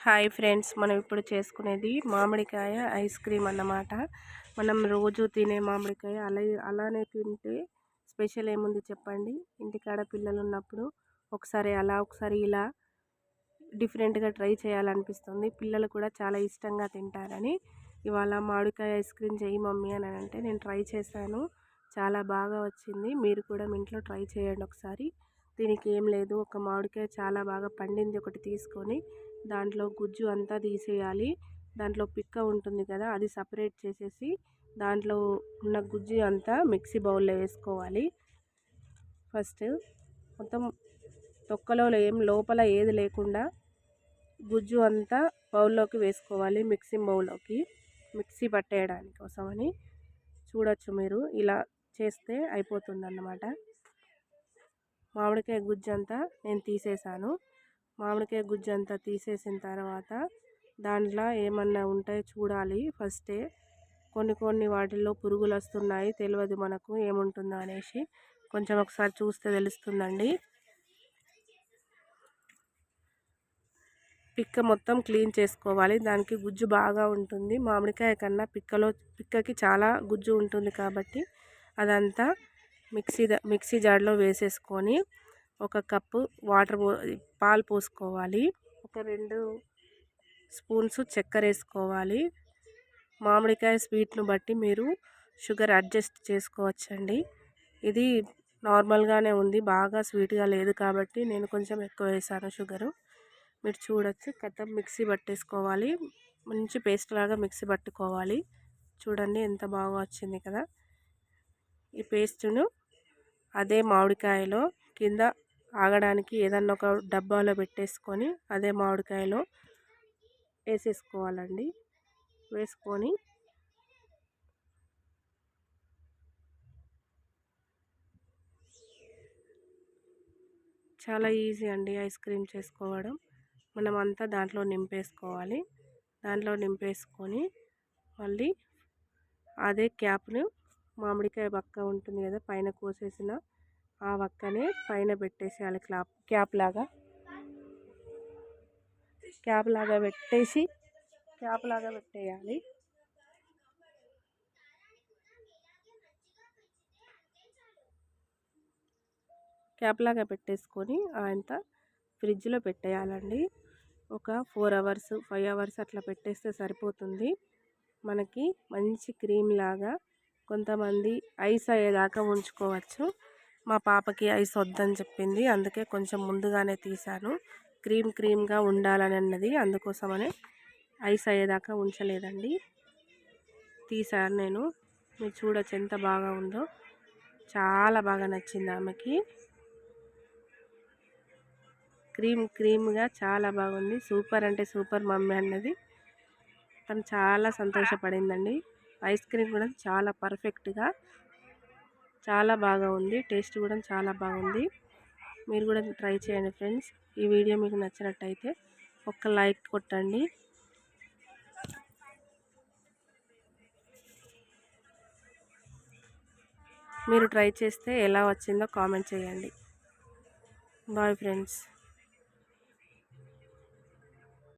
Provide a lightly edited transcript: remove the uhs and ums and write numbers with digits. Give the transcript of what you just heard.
Hi friends, మనం ఇప్పుడు చేసుకునేది మామిడికాయ ఐస్ క్రీమ్ అన్నమాట. మనం రోజు తినే మామిడికాయ అలానే తింటే స్పెషల్ ఏముంది చెప్పండి. ఇంటికాడ పిల్లలు ఉన్నప్పుడు ఒకసారి అలా ఒకసారి ఇలా డిఫరెంట్గా ట్రై చేయాలనిపిస్తుంది. పిల్లలు కూడా చాలా ఇష్టంగా తింటారని ఇవాళ మామిడికాయ ఐస్ క్రీమ్ చేయి మమ్మీ అని అంటే నేను ట్రై చేశాను. చాలా బాగా వచ్చింది. మీరు కూడా మీ ఇంట్లో ట్రై చేయండి ఒకసారి. దీనికి ఏం లేదు, ఒక మామిడికాయ చాలా బాగా పండింది ఒకటి తీసుకొని దాంట్లో గుజ్జు అంతా తీసేయాలి. దాంట్లో పిక్క ఉంటుంది కదా, అది సపరేట్ చేసేసి దాంట్లో ఉన్న గుజ్జు అంతా మిక్సీ బౌల్లో వేసుకోవాలి. ఫస్ట్ మొత్తం తొక్కలో లోపల ఏది లేకుండా గుజ్జు అంతా బౌల్లోకి వేసుకోవాలి. మిక్సింగ్ బౌల్లోకి మిక్సీ పట్టేయడానికి కోసమని చూడొచ్చు మీరు. ఇలా చేస్తే అయిపోతుంది అన్నమాట. మామిడికాయ గుజ్జు అంతా నేను తీసేసాను. మామిడికాయ గుజ్జు అంతా తీసేసిన తర్వాత దాంట్లో ఏమన్నా ఉంటాయో చూడాలి ఫస్టే. కొన్ని వాటిల్లో పురుగులు వస్తున్నాయి, తెలియదు మనకు ఏముంటుందో అనేసి. కొంచెం ఒకసారి చూస్తే తెలుస్తుందండి. పిక్క మొత్తం క్లీన్ చేసుకోవాలి. దానికి గుజ్జు బాగా ఉంటుంది. మామిడికాయ కన్నా పిక్కకి చాలా గుజ్జు ఉంటుంది కాబట్టి అదంతా మిక్సీ జార్లో వేసేసుకొని ఒక కప్పు పాలు పోసుకోవాలి. ఒక 2 స్పూన్స్ చక్కెర వేసుకోవాలి. మామిడికాయ స్వీట్ను బట్టి మీరు షుగర్ అడ్జస్ట్ చేసుకోవచ్చండి. ఇది నార్మల్గానే ఉంది, బాగా స్వీట్గా లేదు కాబట్టి నేను కొంచెం ఎక్కువ వేసాను షుగరు. మీరు చూడొచ్చు. మిక్సీ పట్టేసుకోవాలి. మంచి పేస్ట్ లాగా మిక్సీ పట్టుకోవాలి. చూడండి ఎంత బాగా వచ్చింది కదా. ఈ పేస్టును అదే మామిడికాయలో కింద ఆగడానికి ఏదన్నా ఒక డబ్బాలో పెట్టేసుకొని అదే మామిడికాయలో వేసేసుకోవాలండి. వేసుకొని చాలా ఈజీ అండి ఐస్ క్రీమ్ చేసుకోవడం. మనం అంతా దాంట్లో నింపేసుకోవాలి. దాంట్లో నింపేసుకొని మళ్ళీ అదే క్యాప్ను మామిడికాయ వక్క ఉంటుంది కదా, పైన కోసేసిన ఆ వక్కనే పైన పెట్టేసేయాలి. క్యాప్ లాగా పెట్టేయాలి. క్యాప్ లాగా పెట్టేసుకొని అంతా ఫ్రిడ్జ్లో పెట్టేయాలండి. ఒక 4 అవర్స్ 5 అవర్స్ అట్లా పెట్టేస్తే సరిపోతుంది. మనకి మంచి క్రీమ్ లాగా. కొంతమంది ఐస్ అయ్యేదాకా ఉంచుకోవచ్చు. మా పాపకి ఐస్ వద్దని చెప్పింది, అందుకే కొంచెం ముందుగానే తీసాను. క్రీమ్గా ఉండాలని అన్నది, అందుకోసమనే ఐస్ అయ్యేదాకా ఉంచలేదండి. తీసాను నేను. మీరు చూడొచ్చు ఎంత బాగా ఉందో. చాలా బాగా నచ్చింది ఆమెకి. క్రీమ్గా చాలా బాగుంది. సూపర్ అంటే సూపర్ మమ్మీ అన్నది. తను చాలా సంతోషపడిందండి. ఐస్ క్రీమ్ కూడా చాలా పర్ఫెక్ట్గా చాలా బాగా ఉంది. టేస్ట్ కూడా చాలా బాగుంది. మీరు కూడా ట్రై చేయండి ఫ్రెండ్స్. ఈ వీడియో మీకు నచ్చినట్టయితే ఒక లైక్ కొట్టండి. మీరు ట్రై చేస్తే ఎలా వచ్చిందో కామెంట్ చేయండి. Bye friends.